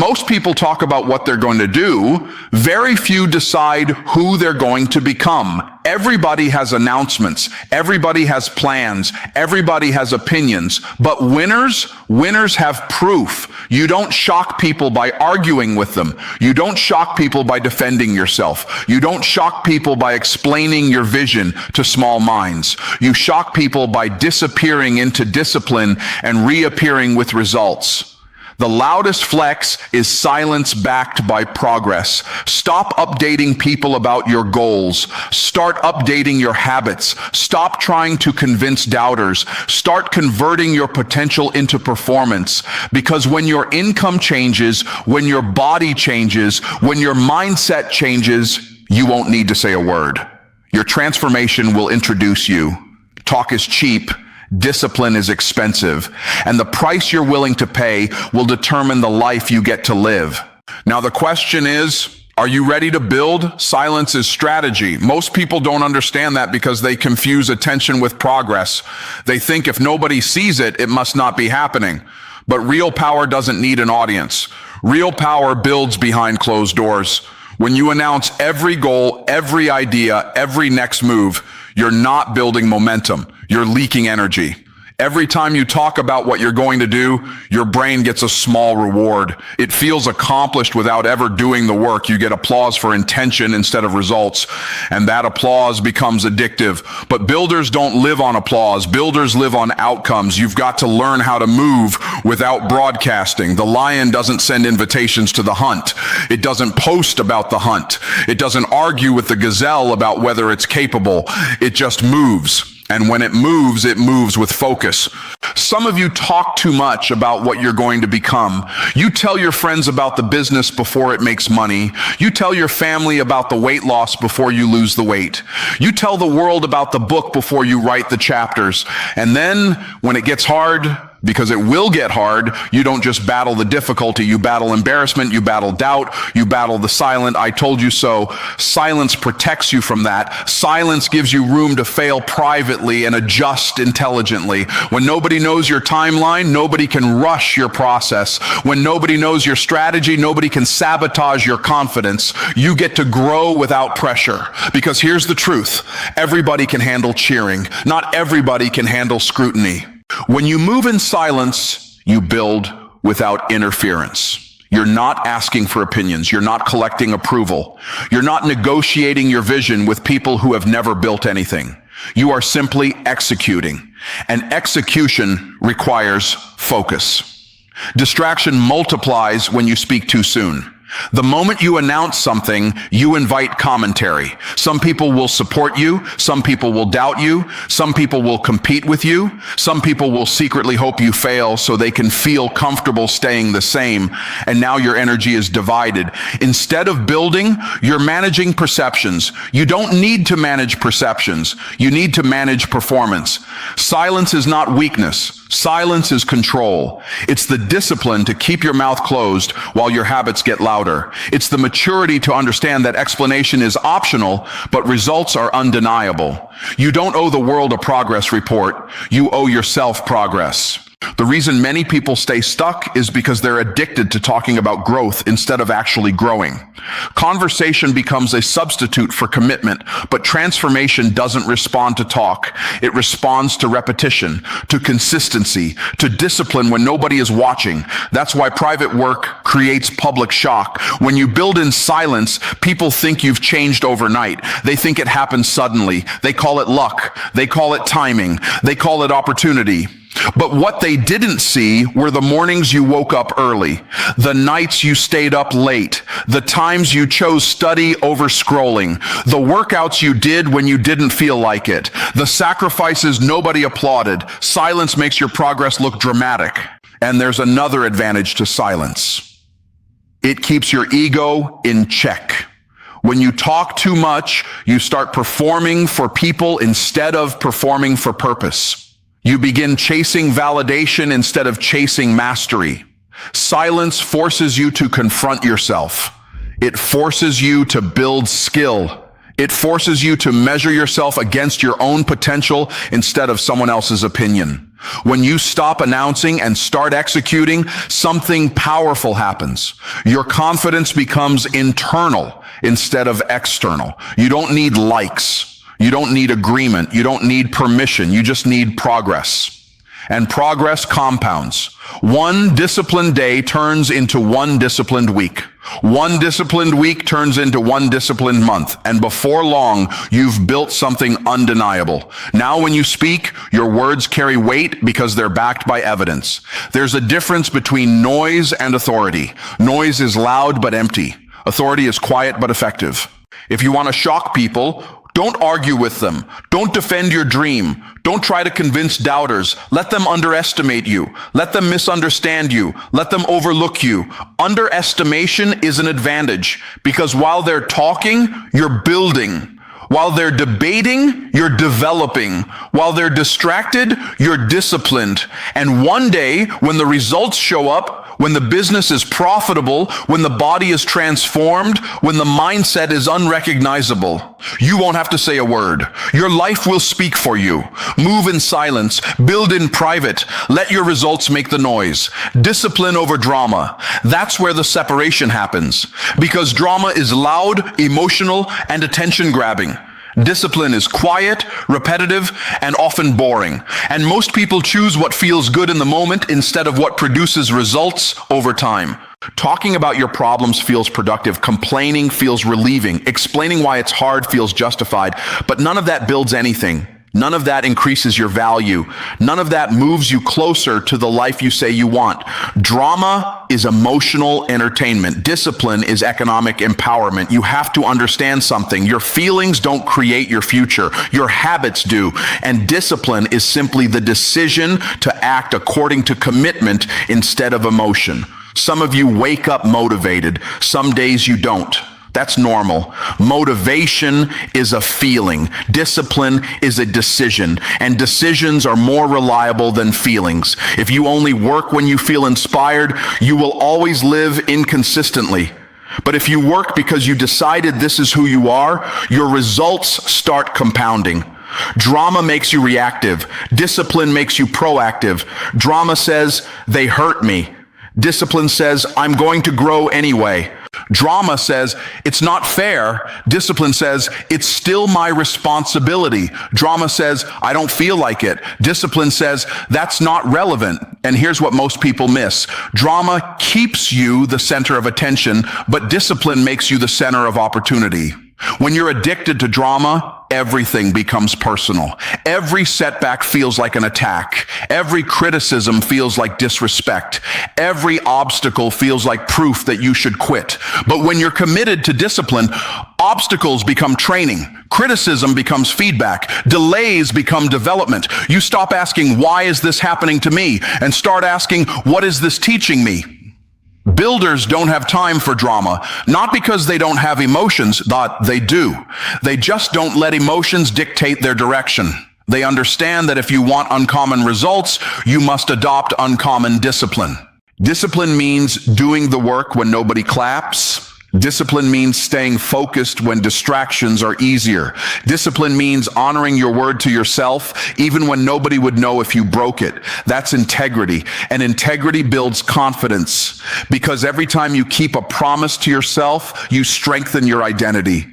Most people talk about what they're going to do. Very few decide who they're going to become. Everybody has announcements. Everybody has plans. Everybody has opinions. But winners have proof. You don't shock people by arguing with them. You don't shock people by defending yourself. You don't shock people by explaining your vision to small minds. You shock people by disappearing into discipline and reappearing with results. The loudest flex is silence backed by progress. Stop updating people about your goals. Start updating your habits. Stop trying to convince doubters. Start converting your potential into performance. Because when your income changes, when your body changes, when your mindset changes, you won't need to say a word. Your transformation will introduce you. Talk is cheap. Discipline is expensive, and the price you're willing to pay will determine the life you get to live. Now the question is, are you ready to build? Silence is strategy. Most people don't understand that because they confuse attention with progress. They think if nobody sees it, it must not be happening. But real power doesn't need an audience. Real power builds behind closed doors. When you announce every goal, every idea, every next move, you're not building momentum. You're leaking energy. Every time you talk about what you're going to do, your brain gets a small reward. It feels accomplished without ever doing the work. You get applause for intention instead of results, and that applause becomes addictive. But builders don't live on applause. Builders live on outcomes. You've got to learn how to move without broadcasting. The lion doesn't send invitations to the hunt. It doesn't post about the hunt. It doesn't argue with the gazelle about whether it's capable. It just moves. And when it moves with focus. Some of you talk too much about what you're going to become. You tell your friends about the business before it makes money. You tell your family about the weight loss before you lose the weight. You tell the world about the book before you write the chapters. And then when it gets hard, because it will get hard, you don't just battle the difficulty, you battle embarrassment, you battle doubt, you battle the silent, I told you so. Silence protects you from that. Silence gives you room to fail privately and adjust intelligently. When nobody knows your timeline, nobody can rush your process. When nobody knows your strategy, nobody can sabotage your confidence. You get to grow without pressure. Because here's the truth, everybody can handle cheering. Not everybody can handle scrutiny. When you move in silence, you build without interference. You're not asking for opinions. You're not collecting approval. You're not negotiating your vision with people who have never built anything. You are simply executing. And execution requires focus. Distraction multiplies when you speak too soon. The moment you announce something, you invite commentary. Some people will support you. Some people will doubt you. Some people will compete with you. Some people will secretly hope you fail so they can feel comfortable staying the same. And now your energy is divided. Instead of building, you're managing perceptions. You don't need to manage perceptions. You need to manage performance. Silence is not weakness. Silence is control. It's the discipline to keep your mouth closed while your habits get louder. It's the maturity to understand that explanation is optional, but results are undeniable. You don't owe the world a progress report. You owe yourself progress. The reason many people stay stuck is because they're addicted to talking about growth instead of actually growing. Conversation becomes a substitute for commitment, but transformation doesn't respond to talk. It responds to repetition, to consistency, to discipline when nobody is watching. That's why private work creates public shock. When you build in silence, people think you've changed overnight. They think it happens suddenly. They call it luck. They call it timing. They call it opportunity. But what they didn't see were the mornings you woke up early, the nights you stayed up late, the times you chose study over scrolling, the workouts you did when you didn't feel like it, the sacrifices nobody applauded. Silence makes your progress look dramatic. And there's another advantage to silence. It keeps your ego in check. When you talk too much, you start performing for people instead of performing for purpose. You begin chasing validation instead of chasing mastery. Silence forces you to confront yourself. It forces you to build skill It forces you to measure yourself against your own potential instead of someone else's opinion. When you stop announcing and start executing, something powerful happens. Your confidence becomes internal instead of external. You don't need likes. You don't need agreement. You don't need permission. You just need progress. And progress compounds. One disciplined day turns into one disciplined week. One disciplined week turns into one disciplined month. And before long, you've built something undeniable. Now when you speak, your words carry weight because they're backed by evidence. There's a difference between noise and authority. Noise is loud but empty. Authority is quiet but effective. If you want to shock people, don't argue with them. Don't defend your dream. Don't try to convince doubters. Let them underestimate you. Let them misunderstand you. Let them overlook you. Underestimation is an advantage because while they're talking, you're building. While they're debating, you're developing. While they're distracted, you're disciplined. And one day, when the results show up, when the business is profitable, when the body is transformed, when the mindset is unrecognizable, you won't have to say a word. Your life will speak for you. Move in silence. Build in private. Let your results make the noise. Discipline over drama. That's where the separation happens. Because drama is loud, emotional, and attention-grabbing. Discipline is quiet, repetitive, and often boring. And most people choose what feels good in the moment instead of what produces results over time. Talking about your problems feels productive. Complaining feels relieving. Explaining why it's hard feels justified. But none of that builds anything. None of that increases your value. None of that moves you closer to the life you say you want. Drama is emotional entertainment. Discipline is economic empowerment. You have to understand something. Your feelings don't create your future. Your habits do. And discipline is simply the decision to act according to commitment instead of emotion. Some of you wake up motivated. Some days you don't. That's normal. Motivation is a feeling. Discipline is a decision. And decisions are more reliable than feelings. If you only work when you feel inspired, you will always live inconsistently. But if you work because you decided this is who you are, your results start compounding. Drama makes you reactive. Discipline makes you proactive. Drama says, they hurt me. Discipline says, I'm going to grow anyway. Drama says, it's not fair. Discipline says, it's still my responsibility. Drama says, I don't feel like it. Discipline says, that's not relevant. And here's what most people miss. Drama keeps you the center of attention, but discipline makes you the center of opportunity. When you're addicted to drama, everything becomes personal. Every setback feels like an attack. Every criticism feels like disrespect. Every obstacle feels like proof that you should quit. But when you're committed to discipline, obstacles become training. Criticism becomes feedback. Delays become development. You stop asking, why is this happening to me? And start asking, what is this teaching me? Builders don't have time for drama, not because they don't have emotions, but they do. They just don't let emotions dictate their direction. They understand that if you want uncommon results, you must adopt uncommon discipline. Discipline means doing the work when nobody claps. Discipline means staying focused when distractions are easier. Discipline means honoring your word to yourself, even when nobody would know if you broke it. That's integrity. And integrity builds confidence, because every time you keep a promise to yourself, you strengthen your identity.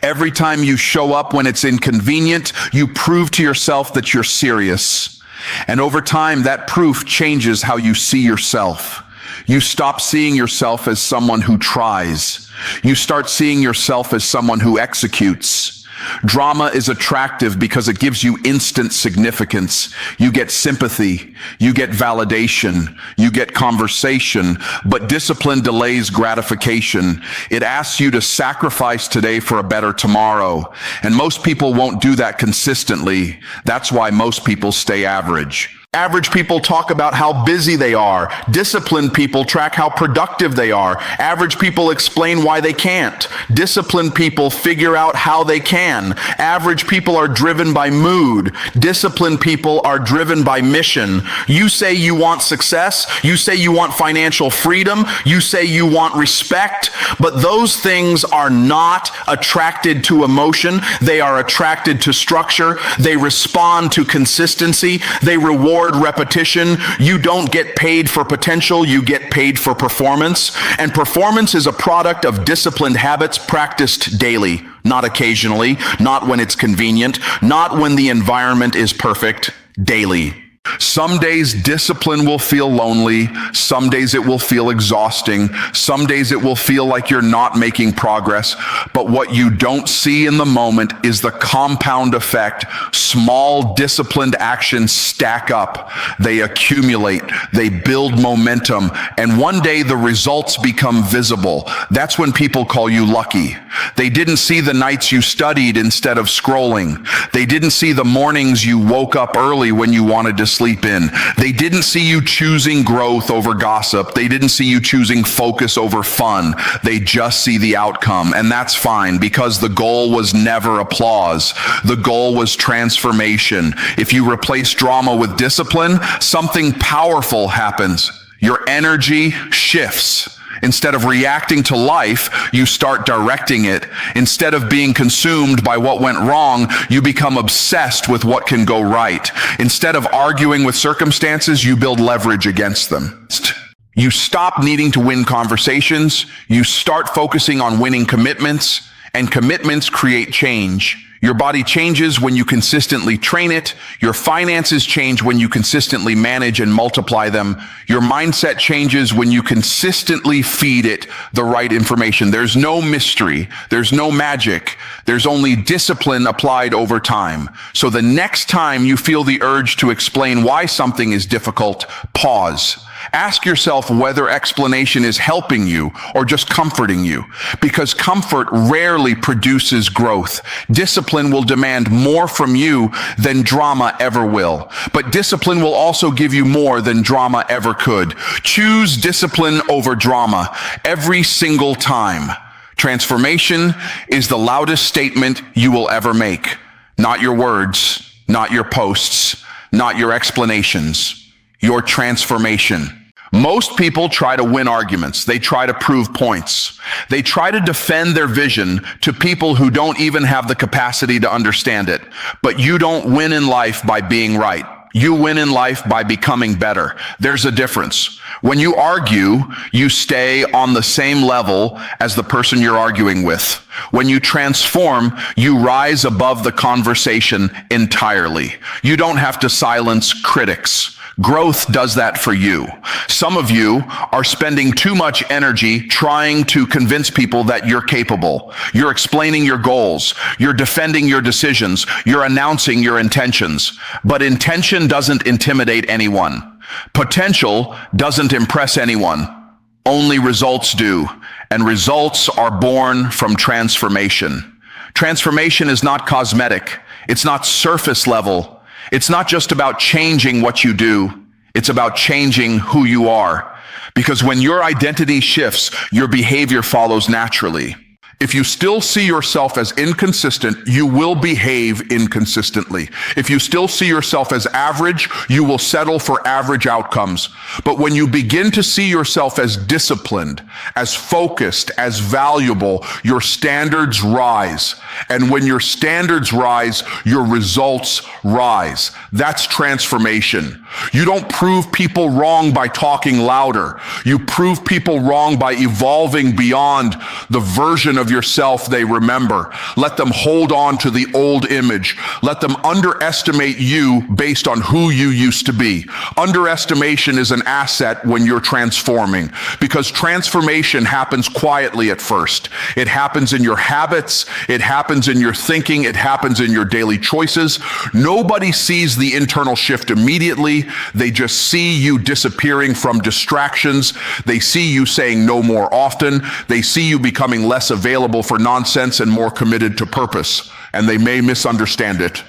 Every time you show up when it's inconvenient, you prove to yourself that you're serious. And over time, that proof changes how you see yourself. You stop seeing yourself as someone who tries. You start seeing yourself as someone who executes. Drama is attractive because it gives you instant significance. You get sympathy. You get validation. You get conversation. But discipline delays gratification. It asks you to sacrifice today for a better tomorrow. And most people won't do that consistently. That's why most people stay average. Average people talk about how busy they are. Disciplined people track how productive they are. Average people explain why they can't. Disciplined people figure out how they can. Average people are driven by mood. Disciplined people are driven by mission. You say you want success. You say you want financial freedom. You say you want respect. But those things are not attracted to emotion. They are attracted to structure. They respond to consistency. They reward repetition. You don't get paid for potential, you get paid for performance. And performance is a product of disciplined habits practiced daily, not occasionally, not when it's convenient, not when the environment is perfect, daily. Some days discipline will feel lonely. Some days it will feel exhausting. Some days it will feel like you're not making progress. But what you don't see in the moment is the compound effect. Small disciplined actions stack up. They accumulate. They build momentum. And one day the results become visible. That's when people call you lucky. They didn't see the nights you studied instead of scrolling. They didn't see the mornings you woke up early when you wanted to sleep in. They didn't see you choosing growth over gossip. They didn't see you choosing focus over fun. They just see the outcome, and that's fine because the goal was never applause. The goal was transformation. If you replace drama with discipline, something powerful happens. Your energy shifts. Instead of reacting to life, you start directing it. Instead of being consumed by what went wrong, you become obsessed with what can go right. Instead of arguing with circumstances, you build leverage against them. You stop needing to win conversations. You start focusing on winning commitments, and commitments create change. Your body changes when you consistently train it. Your finances change when you consistently manage and multiply them. Your mindset changes when you consistently feed it the right information. There's no mystery. There's no magic. There's only discipline applied over time. So the next time you feel the urge to explain why something is difficult, pause. Ask yourself whether explanation is helping you or just comforting you, because comfort rarely produces growth. Discipline will demand more from you than drama ever will, but discipline will also give you more than drama ever could. Choose discipline over drama every single time. Transformation is the loudest statement you will ever make. Not your words, not your posts, not your explanations. Your transformation. Most people try to win arguments. They try to prove points. They try to defend their vision to people who don't even have the capacity to understand it. But you don't win in life by being right. You win in life by becoming better. There's a difference. When you argue, you stay on the same level as the person you're arguing with. When you transform, you rise above the conversation entirely. You don't have to silence critics. Growth does that for you. Some of you are spending too much energy trying to convince people that you're capable. You're explaining your goals. You're defending your decisions. You're announcing your intentions. But intention doesn't intimidate anyone. Potential doesn't impress anyone. Only results do. And results are born from transformation. Transformation is not cosmetic. It's not surface level. It's not just about changing what you do. It's about changing who you are. Because when your identity shifts, your behavior follows naturally. If you still see yourself as inconsistent, you will behave inconsistently. If you still see yourself as average, you will settle for average outcomes. But when you begin to see yourself as disciplined, as focused, as valuable, your standards rise. And when your standards rise, your results rise. That's transformation. You don't prove people wrong by talking louder. You prove people wrong by evolving beyond the version of yourself they remember. Let them hold on to the old image. Let them underestimate you based on who you used to be. Underestimation is an asset when you're transforming, because transformation happens quietly at first. It happens in your habits. It happens in your thinking. It happens in your daily choices. Nobody sees the internal shift immediately. They just see you disappearing from distractions. They see you saying no more often. They see you becoming less available for nonsense and more committed to purpose. And they may misunderstand it.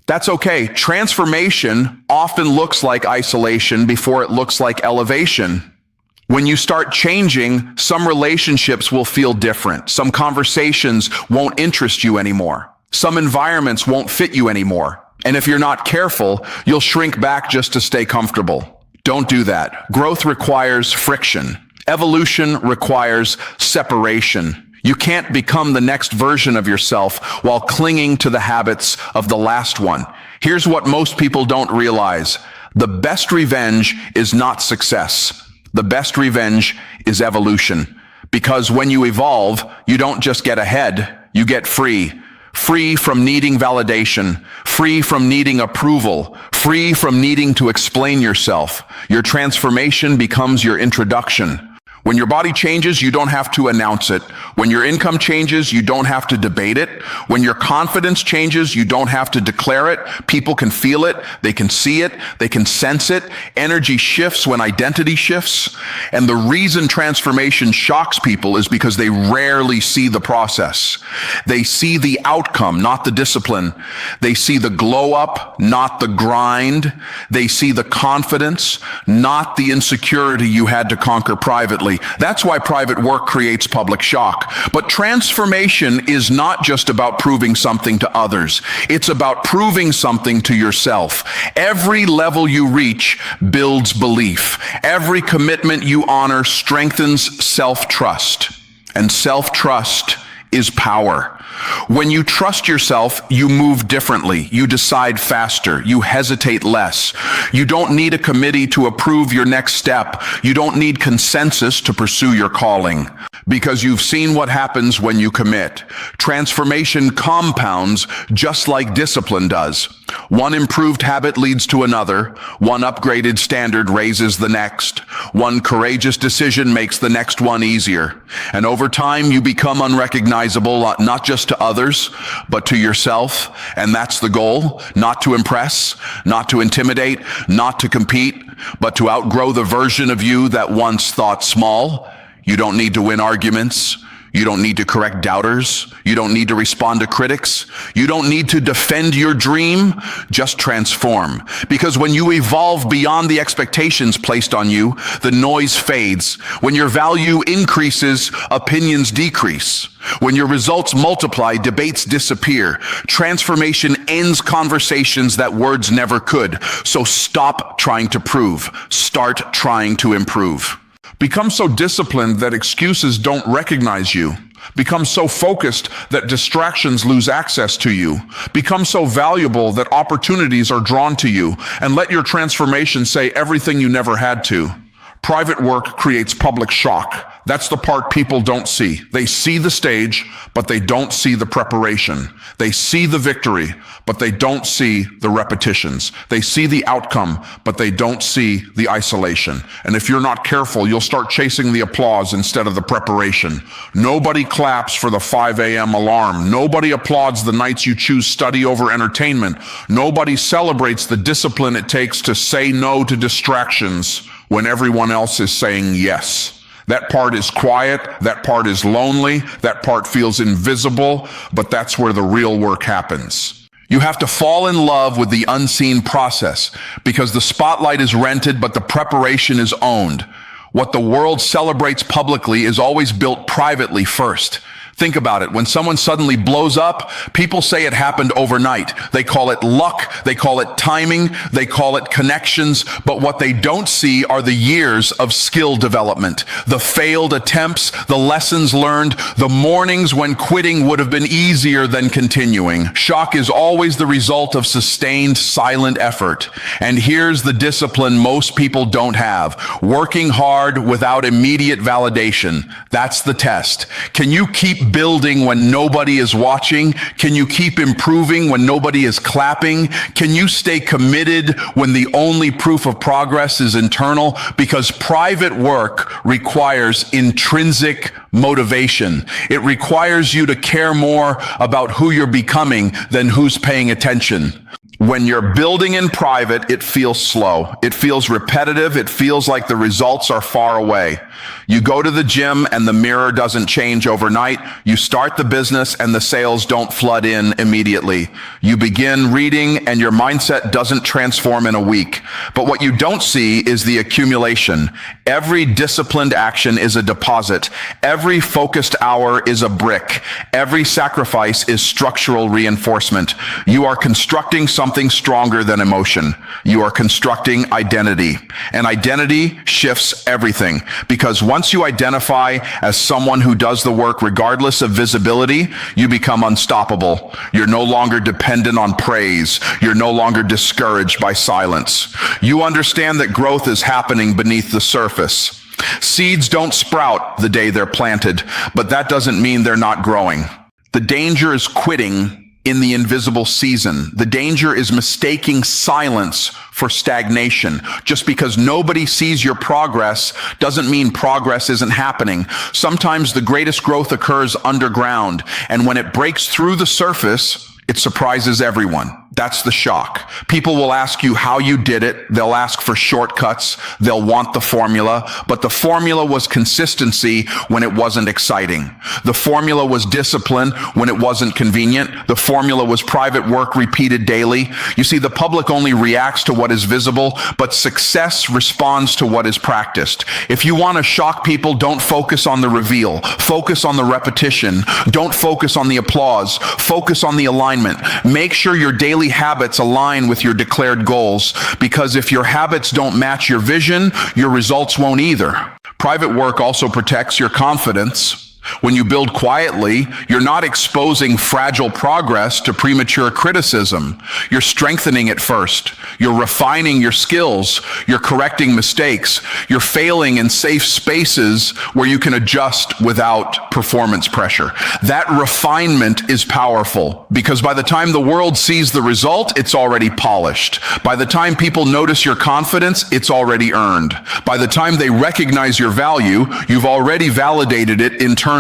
That's okay. Transformation often looks like isolation before it looks like elevation. When you start changing, some relationships will feel different. Some conversations won't interest you anymore. Some environments won't fit you anymore. And if you're not careful, you'll shrink back just to stay comfortable. Don't do that. Growth requires friction. Evolution requires separation. You can't become the next version of yourself while clinging to the habits of the last one. Here's what most people don't realize. The best revenge is not success. The best revenge is evolution. Because when you evolve, you don't just get ahead, you get free. Free from needing validation, free from needing approval, free from needing to explain yourself. Your transformation becomes your introduction. When your body changes, you don't have to announce it. When your income changes, you don't have to debate it. When your confidence changes, you don't have to declare it. People can feel it. They can see it. They can sense it. Energy shifts when identity shifts. And the reason transformation shocks people is because they rarely see the process. They see the outcome, not the discipline. They see the glow up, not the grind. They see the confidence, not the insecurity you had to conquer privately. That's why private work creates public shock. But transformation is not just about proving something to others. It's about proving something to yourself. Every level you reach builds belief. Every commitment you honor strengthens self-trust. And self-trust is power. When you trust yourself, you move differently. You decide faster. You hesitate less. You don't need a committee to approve your next step. You don't need consensus to pursue your calling. Because you've seen what happens when you commit. Transformation compounds just like discipline does. One improved habit leads to another. One upgraded standard raises the next. One courageous decision makes the next one easier. And over time, you become unrecognizable, not just to others, but to yourself. And that's the goal, not to impress, not to intimidate, not to compete, but to outgrow the version of you that once thought small. You don't need to win arguments. You don't need to correct doubters. You don't need to respond to critics. You don't need to defend your dream. Just transform. Because when you evolve beyond the expectations placed on you, the noise fades. When your value increases, opinions decrease. When your results multiply, debates disappear. Transformation ends conversations that words never could. So stop trying to prove. Start trying to improve. Become so disciplined that excuses don't recognize you. Become so focused that distractions lose access to you. Become so valuable that opportunities are drawn to you. And let your transformation say everything you never had to. Private work creates public shock. That's the part people don't see. They see the stage, but they don't see the preparation. They see the victory, but they don't see the repetitions. They see the outcome, but they don't see the isolation. And if you're not careful, you'll start chasing the applause instead of the preparation. Nobody claps for the 5 a.m. alarm. Nobody applauds the nights you choose study over entertainment. Nobody celebrates the discipline it takes to say no to distractions when everyone else is saying yes. That part is quiet, that part is lonely, that part feels invisible, but that's where the real work happens. You have to fall in love with the unseen process because the spotlight is rented, but the preparation is owned. What the world celebrates publicly is always built privately first. Think about it. When someone suddenly blows up, people say it happened overnight. They call it luck. They call it timing. They call it connections. But what they don't see are the years of skill development, the failed attempts, the lessons learned, the mornings when quitting would have been easier than continuing. Shock is always the result of sustained silent effort. And here's the discipline most people don't have. Working hard without immediate validation. That's the test. Can you keep building when nobody is watching? Can you keep improving when nobody is clapping? Can you stay committed when the only proof of progress is internal? Because private work requires intrinsic motivation. It requires you to care more about who you're becoming than who's paying attention. When you're building in private, it feels slow. It feels repetitive. It feels like the results are far away. You go to the gym and the mirror doesn't change overnight. You start the business and the sales don't flood in immediately. You begin reading and your mindset doesn't transform in a week. But what you don't see is the accumulation. Every disciplined action is a deposit. Every focused hour is a brick. Every sacrifice is structural reinforcement. You are constructing something stronger than emotion. You are constructing identity. And identity shifts everything, because once you identify as someone who does the work regardless of visibility, you become unstoppable. You're no longer dependent on praise. You're no longer discouraged by silence. You understand that growth is happening beneath the surface. Seeds don't sprout the day they're planted, but that doesn't mean they're not growing. The danger is quitting in the invisible season. The danger is mistaking silence for stagnation. Just because nobody sees your progress doesn't mean progress isn't happening. Sometimes the greatest growth occurs underground, and when it breaks through the surface, it surprises everyone. That's the shock. People will ask you how you did it. They'll ask for shortcuts. They'll want the formula. But the formula was consistency when it wasn't exciting. The formula was discipline when it wasn't convenient. The formula was private work repeated daily. You see, the public only reacts to what is visible, but success responds to what is practiced. If you want to shock people, don't focus on the reveal. Focus on the repetition. Don't focus on the applause. Focus on the alignment. Make sure your daily habits align with your declared goals, because if your habits don't match your vision, your results won't either. Private work also protects your confidence. When you build quietly, you're not exposing fragile progress to premature criticism. You're strengthening it first. You're refining your skills. You're correcting mistakes. You're failing in safe spaces where you can adjust without performance pressure. That refinement is powerful, because by the time the world sees the result, it's already polished. By the time people notice your confidence, it's already earned. By the time they recognize your value, you've already validated it internally.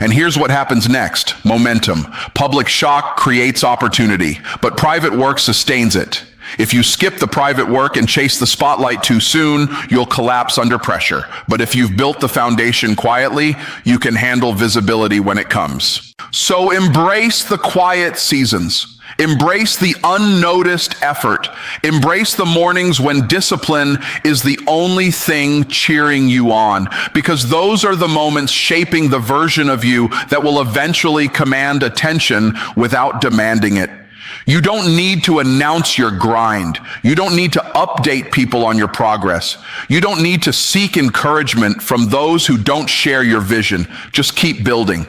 And here's what happens next: momentum. Public shock creates opportunity, but private work sustains it. If you skip the private work and chase the spotlight too soon, you'll collapse under pressure. But if you've built the foundation quietly, you can handle visibility when it comes. So embrace the quiet seasons. Embrace the unnoticed effort. Embrace the mornings when discipline is the only thing cheering you on, because those are the moments shaping the version of you that will eventually command attention without demanding it. You don't need to announce your grind. You don't need to update people on your progress. You don't need to seek encouragement from those who don't share your vision. Just keep building.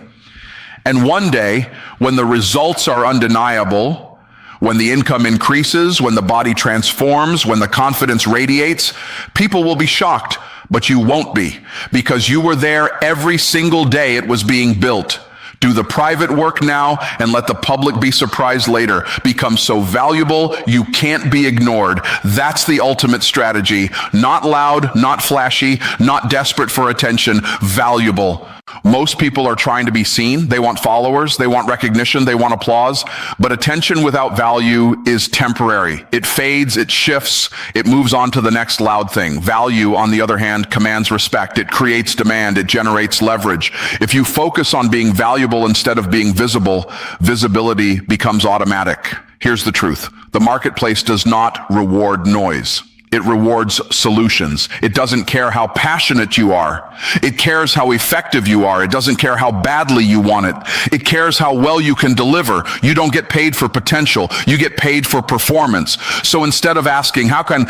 And one day, when the results are undeniable, when the income increases, when the body transforms, when the confidence radiates, people will be shocked, but you won't be, because you were there every single day it was being built. Do the private work now and let the public be surprised later. Become so valuable, you can't be ignored. That's the ultimate strategy. Not loud, not flashy, not desperate for attention. Valuable. Most people are trying to be seen. They want followers. They want recognition. They want applause. But attention without value is temporary. It fades. It shifts. It moves on to the next loud thing. Value, on the other hand, commands respect. It creates demand. It generates leverage. If you focus on being valuable instead of being visible, visibility becomes automatic. Here's the truth. The marketplace does not reward noise. It rewards solutions. It doesn't care how passionate you are. It cares how effective you are. It doesn't care how badly you want it. It cares how well you can deliver. You don't get paid for potential. You get paid for performance. So instead of asking, how can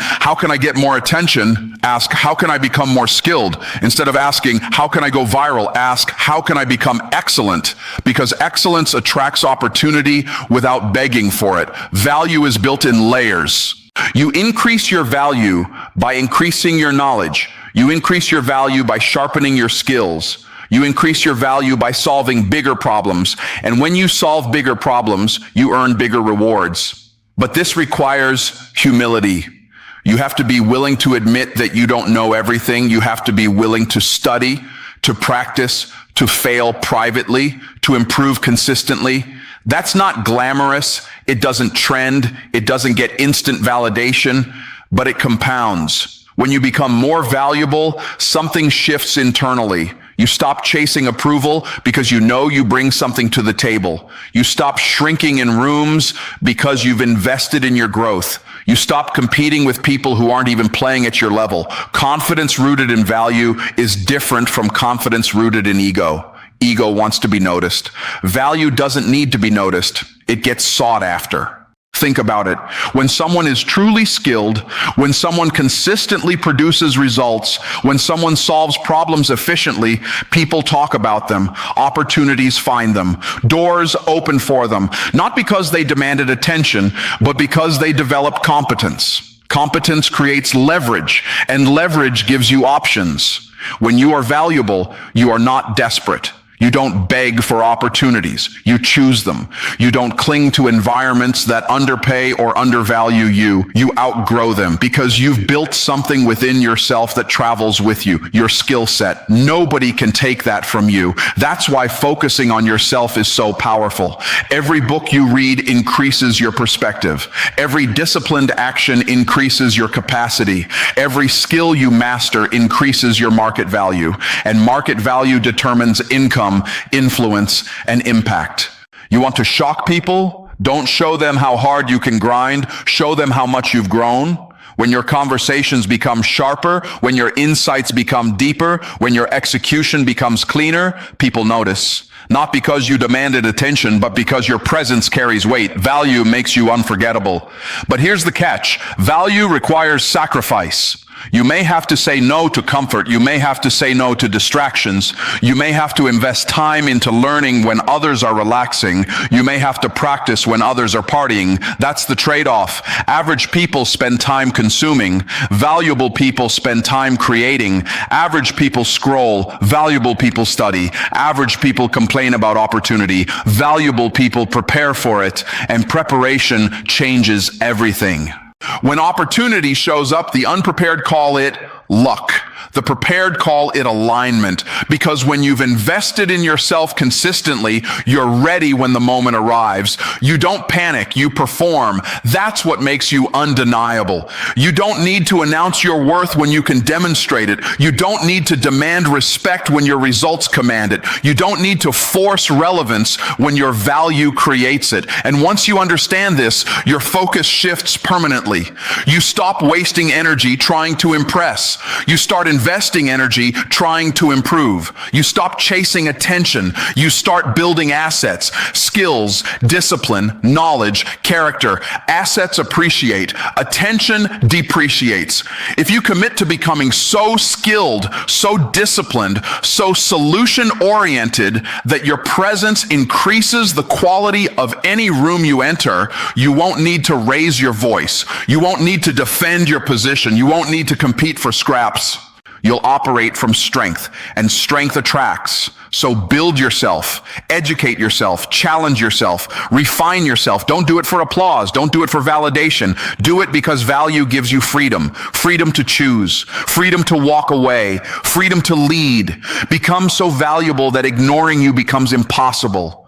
I get more attention? Ask, how can I become more skilled? Instead of asking, how can I go viral? Ask, how can I become excellent? Because excellence attracts opportunity without begging for it. Value is built in layers. You increase your value by increasing your knowledge. You increase your value by sharpening your skills. You increase your value by solving bigger problems. And when you solve bigger problems, you earn bigger rewards. But this requires humility. You have to be willing to admit that you don't know everything. You have to be willing to study, to practice, to fail privately, to improve consistently. That's not glamorous. It doesn't trend. It doesn't get instant validation, but it compounds. When you become more valuable, something shifts internally. You stop chasing approval because you know you bring something to the table. You stop shrinking in rooms because you've invested in your growth. You stop competing with people who aren't even playing at your level. Confidence rooted in value is different from confidence rooted in ego. Ego wants to be noticed. Value doesn't need to be noticed. It gets sought after. Think about it. When someone is truly skilled, when someone consistently produces results, when someone solves problems efficiently, people talk about them. Opportunities find them. Doors open for them. Not because they demanded attention, but because they developed competence. Competence creates leverage, and leverage gives you options. When you are valuable, you are not desperate. You don't beg for opportunities. You choose them. You don't cling to environments that underpay or undervalue you. You outgrow them because you've built something within yourself that travels with you, your skill set. Nobody can take that from you. That's why focusing on yourself is so powerful. Every book you read increases your perspective. Every disciplined action increases your capacity. Every skill you master increases your market value. And market value determines income, influence, and impact. You want to shock people? Don't show them how hard you can grind. Show them how much you've grown. When your conversations become sharper, when your insights become deeper, when your execution becomes cleaner, people notice. Not because you demanded attention, but because your presence carries weight. Value makes you unforgettable. But here's the catch. Value requires sacrifice. You may have to say no to comfort. You may have to say no to distractions. You may have to invest time into learning when others are relaxing. You may have to practice when others are partying. That's the trade-off. Average people spend time consuming. Valuable people spend time creating. Average people scroll. Valuable people study. Average people complain about opportunity. Valuable people prepare for it. And preparation changes everything. When opportunity shows up, the unprepared call it luck. The prepared call it alignment. Because when you've invested in yourself consistently, you're ready when the moment arrives. You don't panic, you perform. That's what makes you undeniable. You don't need to announce your worth when you can demonstrate it. You don't need to demand respect when your results command it. You don't need to force relevance when your value creates it. And once you understand this, your focus shifts permanently. You stop wasting energy trying to impress. You start investing energy trying to improve. You stop chasing attention. You start building assets, skills, discipline, knowledge, character. Assets appreciate. Attention depreciates. If you commit to becoming so skilled, so disciplined, so solution-oriented that your presence increases the quality of any room you enter, you won't need to raise your voice. You won't need to defend your position. You won't need to compete for scraps. You'll operate from strength, and strength attracts. So build yourself, educate yourself, challenge yourself, refine yourself. Don't do it for applause. Don't do it for validation. Do it because value gives you freedom. Freedom to choose, freedom to walk away, freedom to lead. Become so valuable that ignoring you becomes impossible.